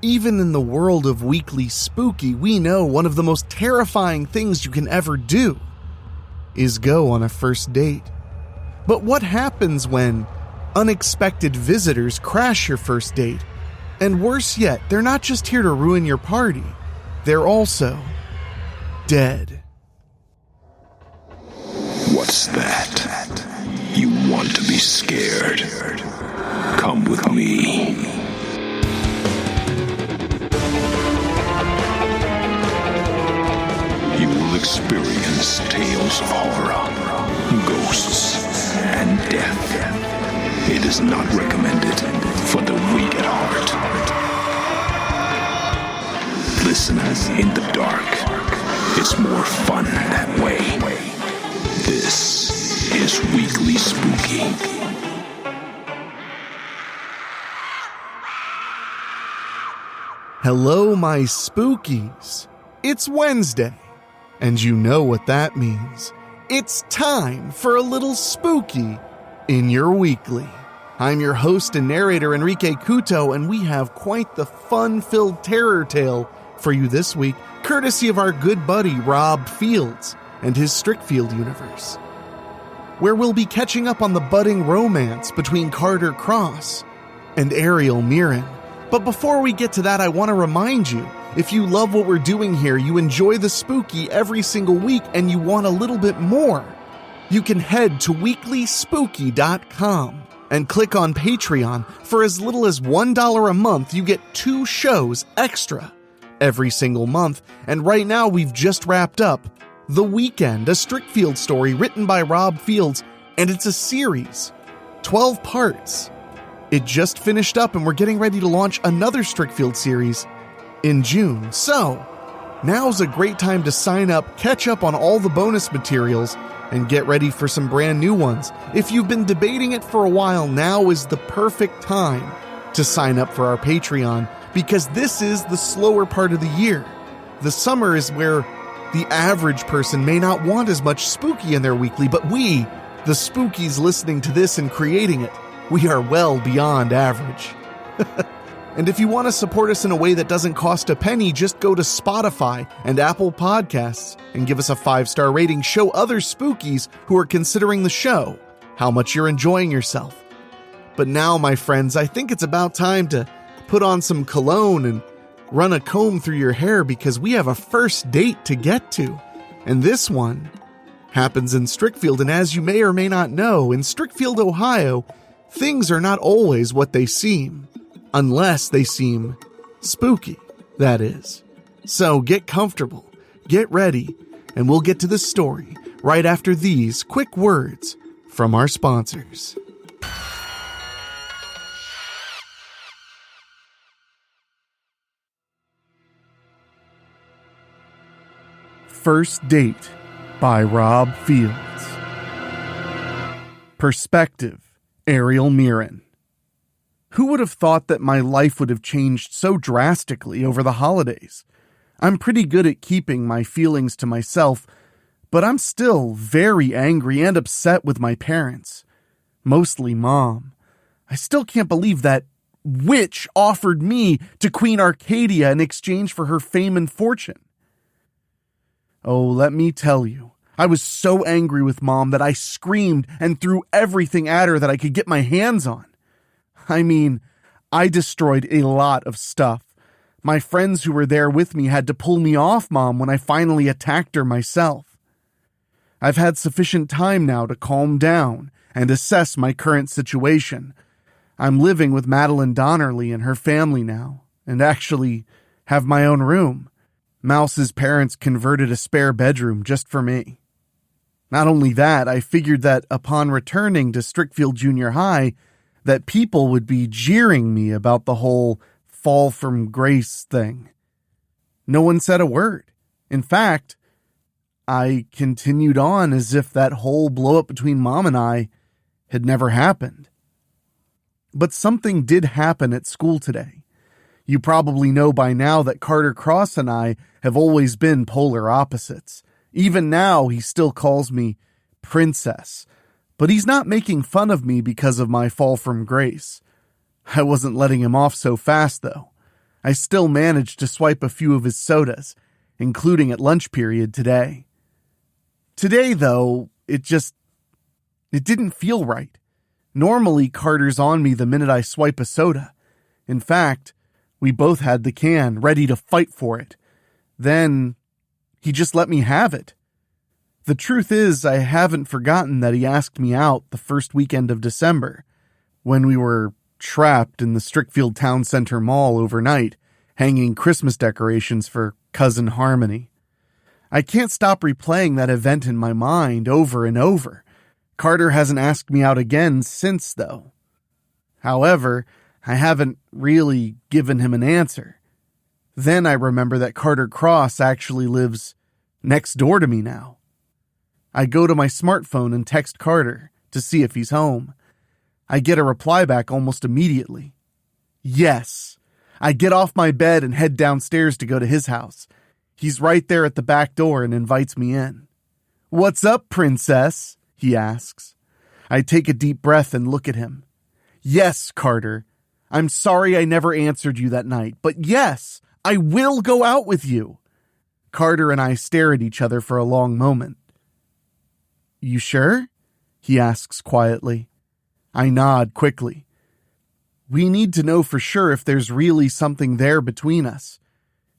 Even in the world of Weekly Spooky, we know one of the most terrifying things you can ever do is go on a first date. But what happens when unexpected visitors crash your first date? And worse yet, they're not just here to ruin your party, they're also dead. What's that? You want to be scared? Come with me. You will experience tales of horror, ghosts, and death. It is not recommended for the weak at heart. Listen in the dark. It's more fun that way. This is Weekly Spooky. Hello, my spookies. It's Wednesday, and you know what that means. It's time for a little spooky in your weekly. I'm your host and narrator, Enrique Couto, and we have quite the fun-filled terror tale for you this week, courtesy of our good buddy Rob Fields and his Strickfield universe, where we'll be catching up on the budding romance between Carter Cross and Ariel Mirren. But before we get to that, I want to remind you, if you love what we're doing here, you enjoy the spooky every single week, and you want a little bit more, you can head to weeklyspooky.com and click on Patreon. For as little as $1 a month, you get 2 shows extra every single month. And right now, we've just wrapped up The Weekend, a Strickfield story written by Rob Fields, and it's a series, 12 parts. It just finished up, and we're getting ready to launch another Strickfield series in June. So, now's a great time to sign up, catch up on all the bonus materials, and get ready for some brand new ones. If you've been debating it for a while, now is the perfect time to sign up for our Patreon, because this is the slower part of the year. The summer is where the average person may not want as much spooky in their weekly, but we, the spookies listening to this and creating it, we are well beyond average. And if you want to support us in a way that doesn't cost a penny, just go to Spotify and Apple Podcasts and give us a 5-star rating. Show other spookies who are considering the show how much you're enjoying yourself. But now, my friends, I think it's about time to put on some cologne and run a comb through your hair, because we have a first date to get to. And this one happens in Strickfield. And as you may or may not know, in Strickfield, Ohio, things are not always what they seem. Unless they seem spooky, that is. So get comfortable, get ready, and we'll get to the story right after these quick words from our sponsors. First Date by Rob Fields. Perspective, Ariel Mirren. Who would have thought that my life would have changed so drastically over the holidays? I'm pretty good at keeping my feelings to myself, but I'm still very angry and upset with my parents. Mostly Mom. I still can't believe that witch offered me to Queen Arcadia in exchange for her fame and fortune. Oh, let me tell you, I was so angry with Mom that I screamed and threw everything at her that I could get my hands on. I mean, I destroyed a lot of stuff. My friends who were there with me had to pull me off Mom when I finally attacked her myself. I've had sufficient time now to calm down and assess my current situation. I'm living with Madeline Donnerly and her family now, and actually have my own room. Mouse's parents converted a spare bedroom just for me. Not only that, I figured that upon returning to Strickfield Junior High, that people would be jeering me about the whole fall from grace thing. No one said a word. In fact, I continued on as if that whole blow-up between Mom and I had never happened. But something did happen at school today. You probably know by now that Carter Cross and I have always been polar opposites. Even now, he still calls me Princess. But he's not making fun of me because of my fall from grace. I wasn't letting him off so fast, though. I still managed to swipe a few of his sodas, including at lunch period today. Today, though, it didn't feel right. Normally, Carter's on me the minute I swipe a soda. In fact, we both had the can, ready to fight for it. Then, he just let me have it. The truth is, I haven't forgotten that he asked me out the first weekend of December, when we were trapped in the Strickfield Town Center Mall overnight, hanging Christmas decorations for Cousin Harmony. I can't stop replaying that event in my mind over and over. Carter hasn't asked me out again since, though. However, I haven't really given him an answer. Then I remember that Carter Cross actually lives next door to me now. I go to my smartphone and text Carter to see if he's home. I get a reply back almost immediately. Yes. I get off my bed and head downstairs to go to his house. He's right there at the back door and invites me in. "What's up, princess?" he asks. I take a deep breath and look at him. "Yes, Carter. I'm sorry I never answered you that night, but yes, I will go out with you." Carter and I stare at each other for a long moment. "You sure?" he asks quietly. I nod quickly. We need to know for sure if there's really something there between us.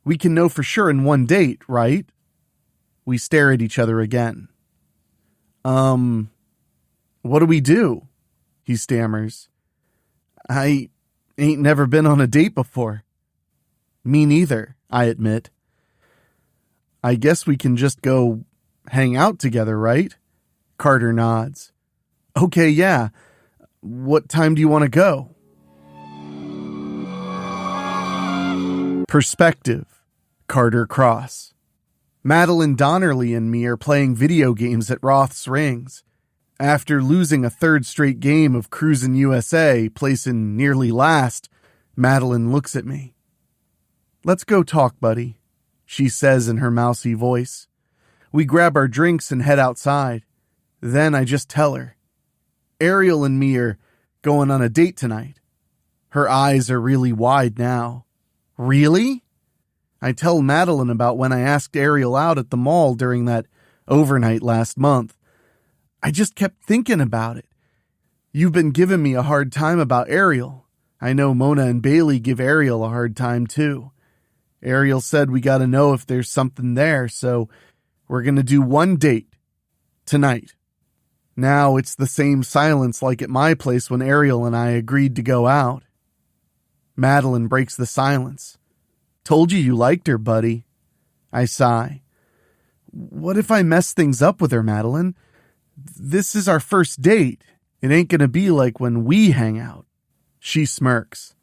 We can know for sure in one date, right? We stare at each other again. What do we do?" he stammers. "I ain't never been on a date before." "Me neither," I admit. "I guess we can just go hang out together, right?" Carter nods. "Okay, yeah. What time do you want to go?" Perspective. Carter Cross. Madeline Donnerly and me are playing video games at Roth's Rings. After losing a third straight game of Cruisin' USA, placing nearly last, Madeline looks at me. "Let's go talk, buddy," she says in her mousy voice. We grab our drinks and head outside. Then I just tell her, "Ariel and me are going on a date tonight." Her eyes are really wide now. "Really?" I tell Madeline about when I asked Ariel out at the mall during that overnight last month. I just kept thinking about it. You've been giving me a hard time about Ariel. I know Mona and Bailey give Ariel a hard time too. Ariel said we gotta know if there's something there, so we're gonna do one date. Tonight. Now it's the same silence like at my place when Ariel and I agreed to go out. Madeline breaks the silence. "Told you liked her, buddy." I sigh. "What if I mess things up with her, Madeline? This is our first date. It ain't gonna be like when we hang out." She smirks.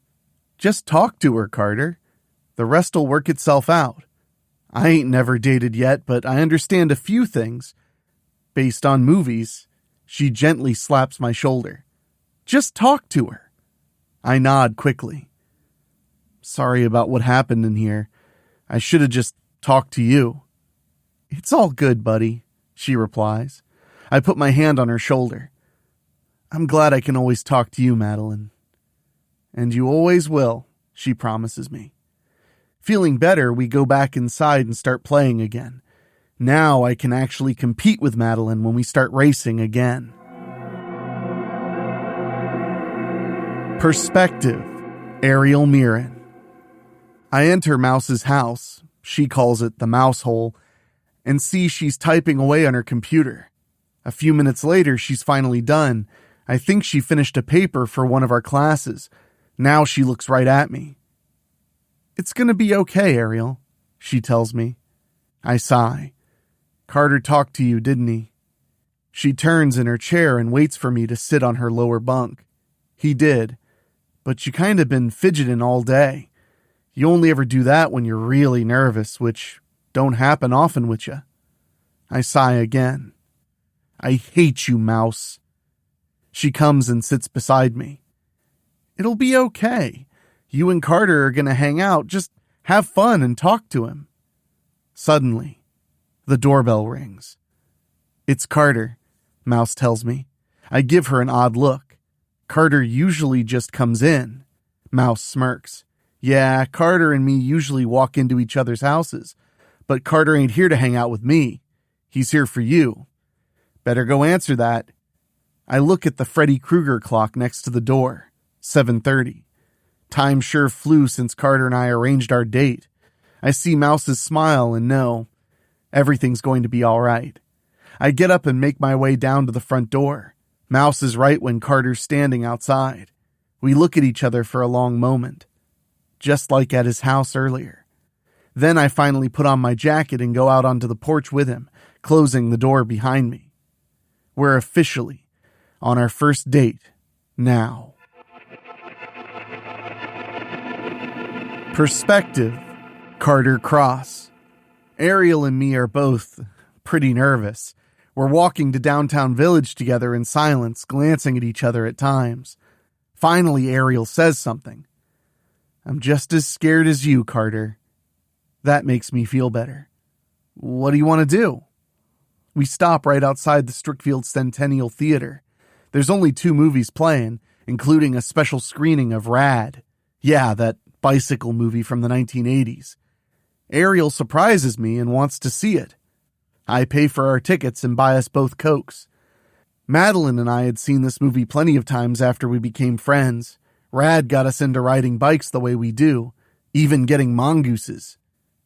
"Just talk to her, Carter. The rest'll work itself out. I ain't never dated yet, but I understand a few things. Based on movies." She gently slaps my shoulder. "Just talk to her." I nod quickly. "Sorry about what happened in here. I should have just talked to you." "It's all good, buddy," she replies. I put my hand on her shoulder. "I'm glad I can always talk to you, Madeline." "And you always will," she promises me. Feeling better, we go back inside and start playing again. Now I can actually compete with Madeline when we start racing again. Perspective. Ariel Mirren. I enter Mouse's house, she calls it the mouse hole, and see she's typing away on her computer. A few minutes later, she's finally done. I think she finished a paper for one of our classes. Now she looks right at me. "It's gonna be okay, Ariel," she tells me. I sigh. "Carter talked to you, didn't he?" She turns in her chair and waits for me to sit on her lower bunk. "He did, but you kinda been fidgeting all day. You only ever do that when you're really nervous, which don't happen often with you." I sigh again. "I hate you, Mouse." She comes and sits beside me. "It'll be okay. You and Carter are gonna hang out. Just have fun and talk to him." Suddenly, the doorbell rings. "It's Carter," Mouse tells me. I give her an odd look. Carter usually just comes in. Mouse smirks. Yeah, Carter and me usually walk into each other's houses, but Carter ain't here to hang out with me. He's here for you. Better go answer that. I look at the Freddy Krueger clock next to the door. 7:30. Time sure flew since Carter and I arranged our date. I see Mouse's smile and know everything's going to be all right. I get up and make my way down to the front door. Mouse is right when Carter's standing outside. We look at each other for a long moment, just like at his house earlier. Then I finally put on my jacket and go out onto the porch with him, closing the door behind me. We're officially on our first date now. Perspective, Carter Cross. Ariel and me are both pretty nervous. We're walking to Downtown Village together in silence, glancing at each other at times. Finally, Ariel says something. I'm just as scared as you, Carter. That makes me feel better. What do you want to do? We stop right outside the Strickfield Centennial Theater. There's only 2 movies playing, including a special screening of Rad. Yeah, that bicycle movie from the 1980s. Ariel surprises me and wants to see it. I pay for our tickets and buy us both Cokes. Madeline and I had seen this movie plenty of times after we became friends. Rad got us into riding bikes the way we do, even getting mongooses.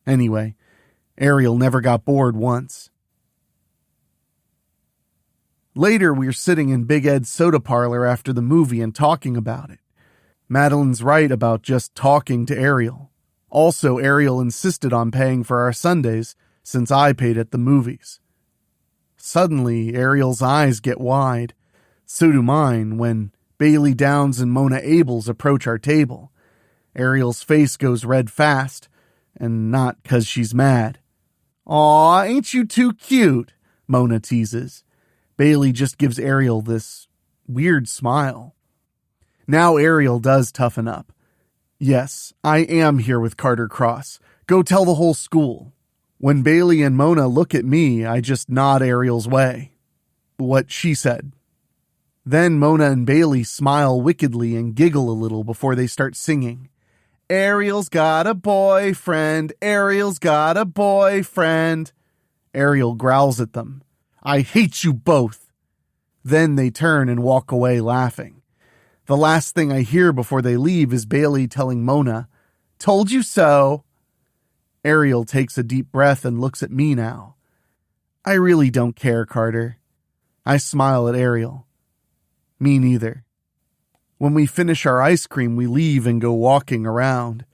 Anyway, Ariel never got bored once. Later, we're sitting in Big Ed's soda parlor after the movie and talking about it. Madeline's right about just talking to Ariel. Also, Ariel insisted on paying for our Sundays since I paid at the movies. Suddenly, Ariel's eyes get wide. So do mine when Bailey Downs and Mona Abels approach our table. Ariel's face goes red fast, and not 'cause she's mad. "Aw, ain't you too cute?" Mona teases. Bailey just gives Ariel this weird smile. Now Ariel does toughen up. "Yes, I am here with Carter Cross. Go tell the whole school." When Bailey and Mona look at me, I just nod Ariel's way. What she said. Then Mona and Bailey smile wickedly and giggle a little before they start singing. "Ariel's got a boyfriend, Ariel's got a boyfriend." Ariel growls at them. "I hate you both." Then they turn and walk away laughing. The last thing I hear before they leave is Bailey telling Mona, "Told you so." Ariel takes a deep breath and looks at me now. "I really don't care, Carter." I smile at Ariel. "Me neither." When we finish our ice cream, we leave and go walking around.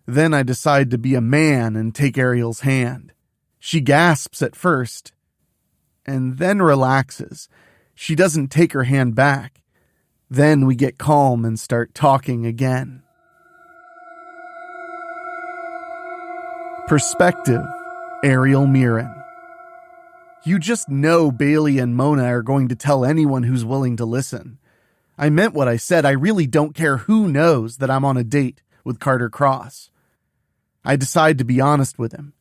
Then I decide to be a man and take Ariel's hand. She gasps at first, and then relaxes. She doesn't take her hand back. Then we get calm and start talking again. Perspective, Ariel Mirren. You just know Bailey and Mona are going to tell anyone who's willing to listen. I meant what I said. I really don't care who knows that I'm on a date with Carter Cross. I decide to be honest with him.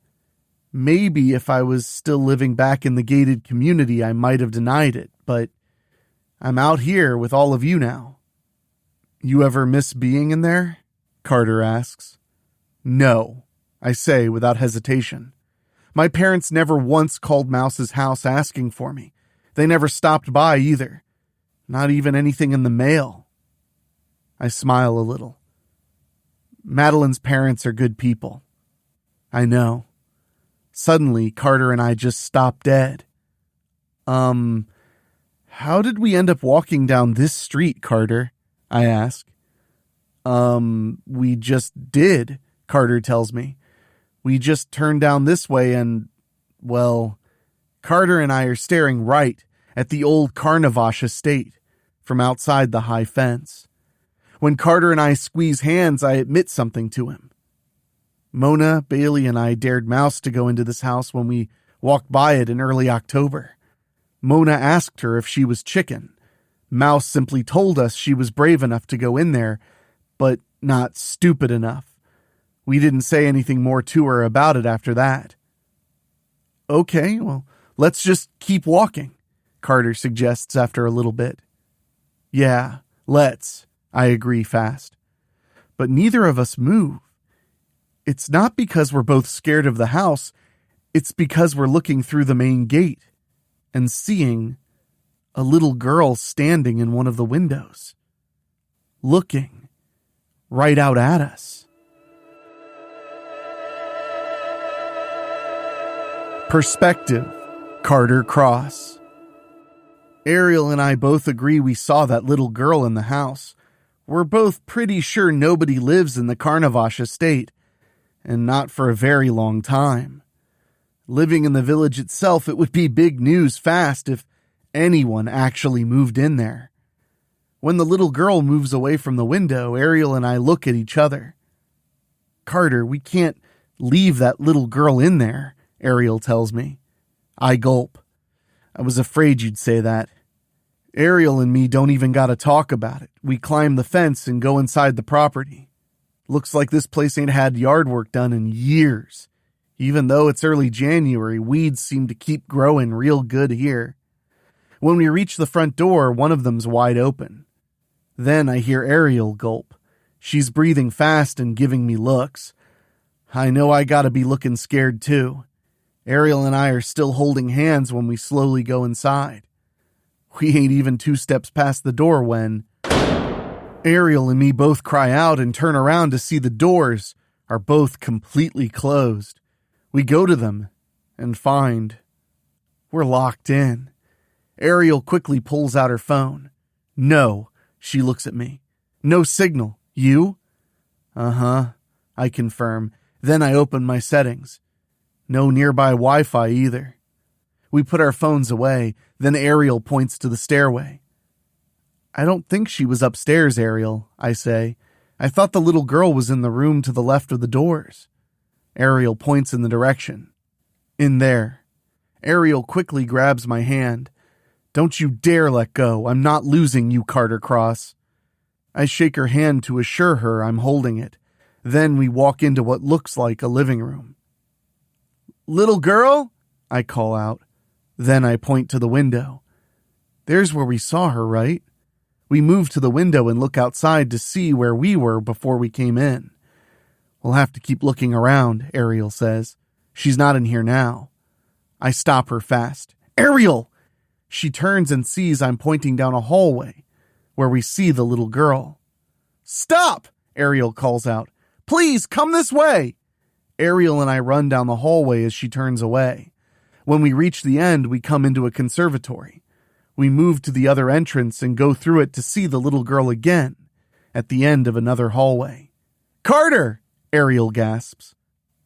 Maybe if I was still living back in the gated community, I might have denied it, but I'm out here with all of you now. You ever miss being in there? Carter asks. No, I say without hesitation. My parents never once called Mouse's house asking for me. They never stopped by either. Not even anything in the mail. I smile a little. Madeline's parents are good people. I know. Suddenly, Carter and I just stop dead. How did we end up walking down this street, Carter? I ask. We just did, Carter tells me. We just turned down this way and, well, Carter and I are staring right at the old Carnavash estate from outside the high fence. When Carter and I squeeze hands, I admit something to him. Mona, Bailey, and I dared Mouse to go into this house when we walked by it in early October. Mona asked her if she was chicken. Mouse simply told us she was brave enough to go in there, but not stupid enough. We didn't say anything more to her about it after that. Okay, well, let's just keep walking, Carter suggests after a little bit. Yeah, let's, I agree fast. But neither of us move. It's not because we're both scared of the house. It's because we're looking through the main gate and seeing a little girl standing in one of the windows, looking right out at us. Perspective, Carter Cross. Ariel and I both agree we saw that little girl in the house. We're both pretty sure nobody lives in the Carnavash estate, and not for a very long time. Living in the village itself, it would be big news fast if anyone actually moved in there. When the little girl moves away from the window, Ariel and I look at each other. Carter, we can't leave that little girl in there, Ariel tells me. I gulp. I was afraid you'd say that. Ariel and me don't even gotta talk about it. We climb the fence and go inside the property. Looks like this place ain't had yard work done in years. Even though it's early January, weeds seem to keep growing real good here. When we reach the front door, one of them's wide open. Then I hear Ariel gulp. She's breathing fast and giving me looks. I know I gotta be looking scared too. Ariel and I are still holding hands when we slowly go inside. We ain't even 2 steps past the door when Ariel and me both cry out and turn around to see the doors are both completely closed. We go to them and find we're locked in. Ariel quickly pulls out her phone. No, she looks at me. No signal. You? Uh-huh, I confirm. Then I open my settings. No nearby Wi-Fi either. We put our phones away, then Ariel points to the stairway. I don't think she was upstairs, Ariel, I say. I thought the little girl was in the room to the left of the doors. Ariel points in the direction. In there. Ariel quickly grabs my hand. Don't you dare let go. I'm not losing you, Carter Cross. I shake her hand to assure her I'm holding it. Then we walk into what looks like a living room. Little girl? I call out. Then I point to the window. There's where we saw her, right? We move to the window and look outside to see where we were before we came in. We'll have to keep looking around, Ariel says. She's not in here now. I stop her fast. Ariel! She turns and sees I'm pointing down a hallway where we see the little girl. Stop! Ariel calls out. Please, come this way! Ariel and I run down the hallway as she turns away. When we reach the end, we come into a conservatory. We move to the other entrance and go through it to see the little girl again at the end of another hallway. Carter! Ariel gasps.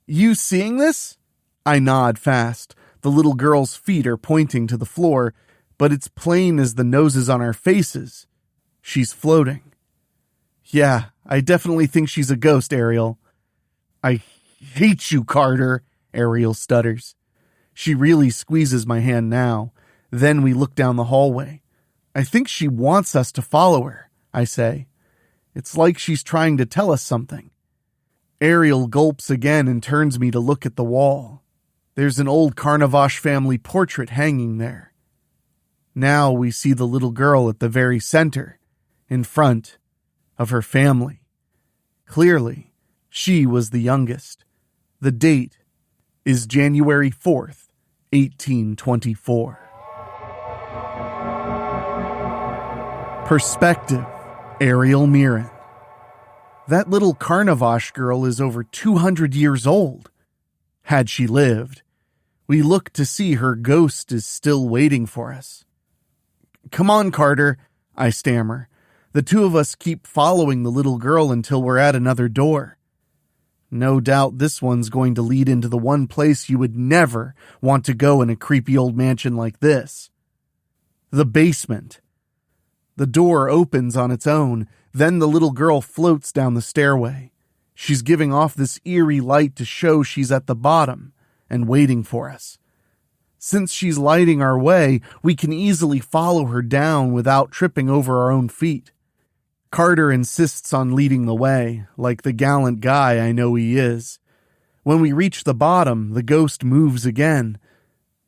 You seeing this? I nod fast. The little girl's feet are pointing to the floor, but it's plain as the noses on our faces. She's floating. Yeah, I definitely think she's a ghost, Ariel. I hate you, Carter, Ariel stutters. She really squeezes my hand now. Then we look down the hallway. I think she wants us to follow her, I say. It's like she's trying to tell us something. Ariel gulps again and turns me to look at the wall. There's an old Carnavash family portrait hanging there. Now we see the little girl at the very center, in front of her family. Clearly, she was the youngest. The date is January 4th, 1824. Perspective, Ariel Mirren. That little Carnavash girl is over 200 years old. Had she lived, we look to see her ghost is still waiting for us. Come on, Carter, I stammer. The two of us keep following the little girl until we're at another door. No doubt this one's going to lead into the one place you would never want to go in a creepy old mansion like this. The basement. The door opens on its own. Then the little girl floats down the stairway. She's giving off this eerie light to show she's at the bottom and waiting for us. Since she's lighting our way, we can easily follow her down without tripping over our own feet. Carter insists on leading the way, like the gallant guy I know he is. When we reach the bottom, the ghost moves again.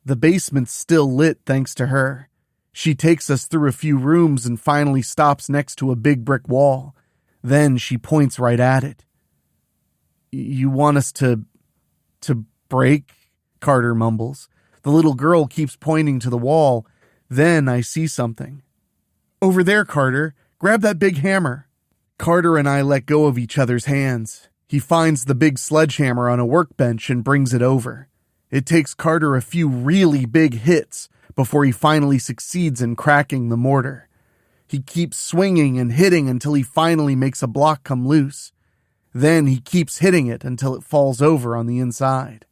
The basement's still lit thanks to her. She takes us through a few rooms and finally stops next to a big brick wall. Then she points right at it. You want us to break? Carter mumbles. The little girl keeps pointing to the wall. Then I see something. Over there, Carter. Grab that big hammer. Carter and I let go of each other's hands. He finds the big sledgehammer on a workbench and brings it over. It takes Carter a few really big hits before he finally succeeds in cracking the mortar. He keeps swinging and hitting until he finally makes a block come loose. Then he keeps hitting it until it falls over on the inside.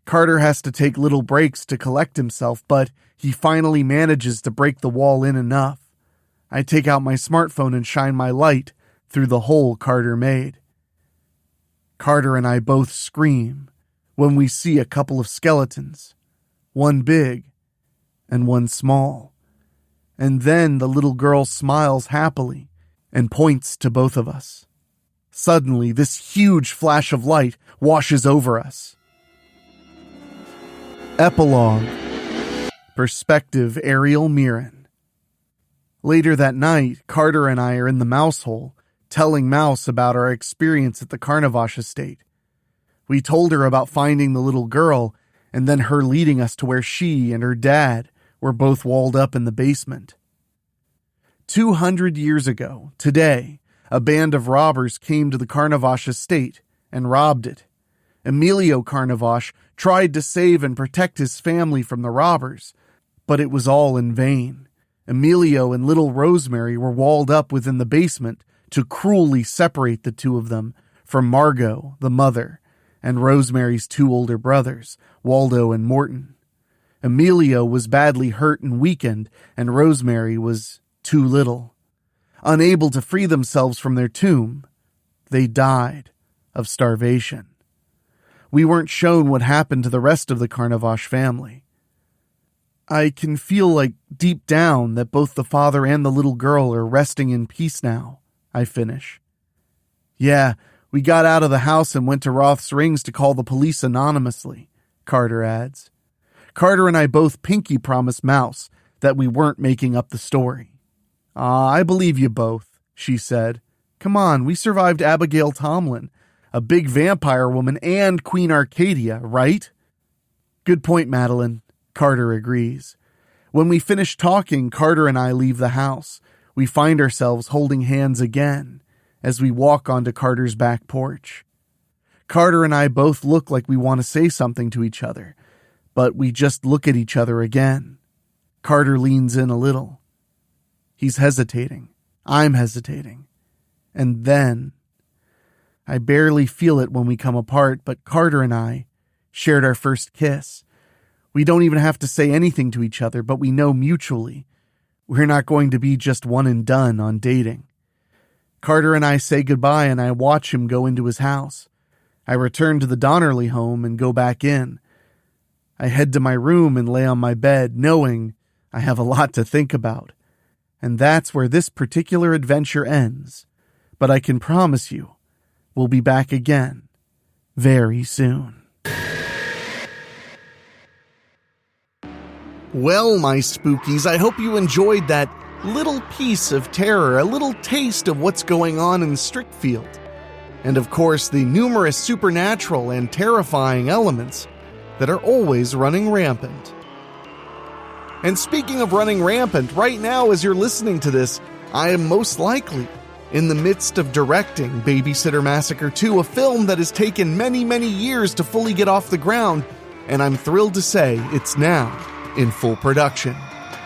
Carter has to take little breaks to collect himself, but he finally manages to break the wall in enough. I take out my smartphone and shine my light through the hole Carter made. Carter and I both scream when we see a couple of skeletons, one big and one small. And then the little girl smiles happily and points to both of us. Suddenly, this huge flash of light washes over us. Epilogue. Perspective Ariel Mirren. Later that night, Carter and I are in the mouse hole, telling Mouse about our experience at the Carnavash estate. We told her about finding the little girl, and then her leading us to where she and her dad were both walled up in the basement. 200 years ago, today, a band of robbers came to the Carnavash estate and robbed it. Emilio Carnavash tried to save and protect his family from the robbers, but it was all in vain. Emilio and little Rosemary were walled up within the basement to cruelly separate the two of them from Margot, the mother, and Rosemary's two older brothers, Waldo and Morton. Emilio was badly hurt and weakened, and Rosemary was too little. Unable to free themselves from their tomb, they died of starvation. We weren't shown what happened to the rest of the Carnavash family. I can feel like deep down that both the father and the little girl are resting in peace now, I finish. Yeah, we got out of the house and went to Roth's Rings to call the police anonymously, Carter adds. Carter and I both pinky promised Mouse that we weren't making up the story. I believe you both, she said. Come on, we survived Abigail Tomlin, a big vampire woman, and Queen Arcadia, right? Good point, Madeline, Carter agrees. When we finish talking, Carter and I leave the house. We find ourselves holding hands again as we walk onto Carter's back porch. Carter and I both look like we want to say something to each other, but we just look at each other again. Carter leans in a little. He's hesitating. I'm hesitating. And then, I barely feel it when we come apart, but Carter and I shared our first kiss. We don't even have to say anything to each other, but we know mutually we're not going to be just one and done on dating. Carter and I say goodbye, and I watch him go into his house. I return to the Donnerly home and go back in. I head to my room and lay on my bed, knowing I have a lot to think about. And that's where this particular adventure ends. But I can promise you, we'll be back again very soon. Well, my spookies, I hope you enjoyed that little piece of terror, a little taste of what's going on in Strickfield. And of course, the numerous supernatural and terrifying elements that are always running rampant. And speaking of running rampant, right now as you're listening to this, I am most likely in the midst of directing Babysitter Massacre 2, a film that has taken many, many years to fully get off the ground, and I'm thrilled to say it's now in full production.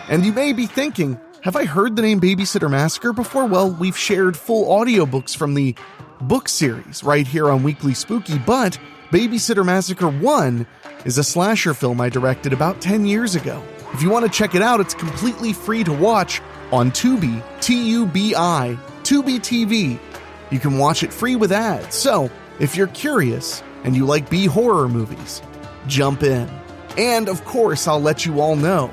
And you may be thinking, have I heard the name Babysitter Massacre before? Well, we've shared full audiobooks from the book series right here on Weekly Spooky, but Babysitter Massacre 1 is a slasher film I directed about 10 years ago. If you want to check it out, it's completely free to watch on Tubi, Tubi, Tubi TV. You can watch it free with ads. So, if you're curious and you like B-horror movies, jump in. And, of course, I'll let you all know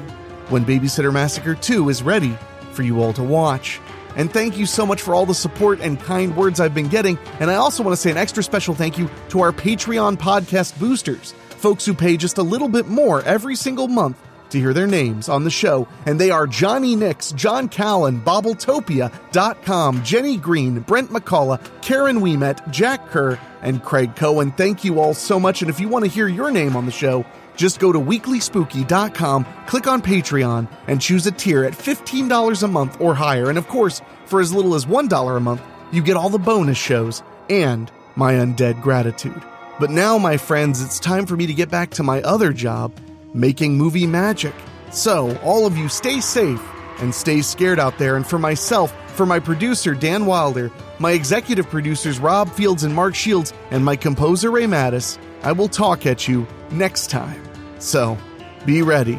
when Babysitter Massacre 2 is ready for you all to watch. And thank you so much for all the support and kind words I've been getting. And I also want to say an extra special thank you to our Patreon podcast boosters, folks who pay just a little bit more every single month to hear their names on the show, and they are Johnny Nix, John Callan, Bobbletopia.com, Jenny Green, Brent McCullough, Karen Weemet, Jack Kerr, and Craig Cohen. Thank you all so much, and if you want to hear your name on the show, just go to weeklyspooky.com, click on Patreon, and choose a tier at $15 a month or higher. And of course, for as little as $1 a month, you get all the bonus shows and my undead gratitude. But now, my friends, it's time for me to get back to my other job, making movie magic. So, all of you stay safe and stay scared out there. And for myself, for my producer, Dan Wilder, my executive producers, Rob Fields and Mark Shields, and my composer, Ray Mattis, I will talk at you next time. So, be ready.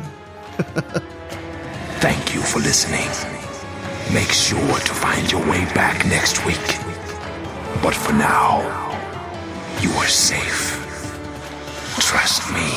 Thank you for listening. Make sure to find your way back next week. But for now, you are safe. Trust me.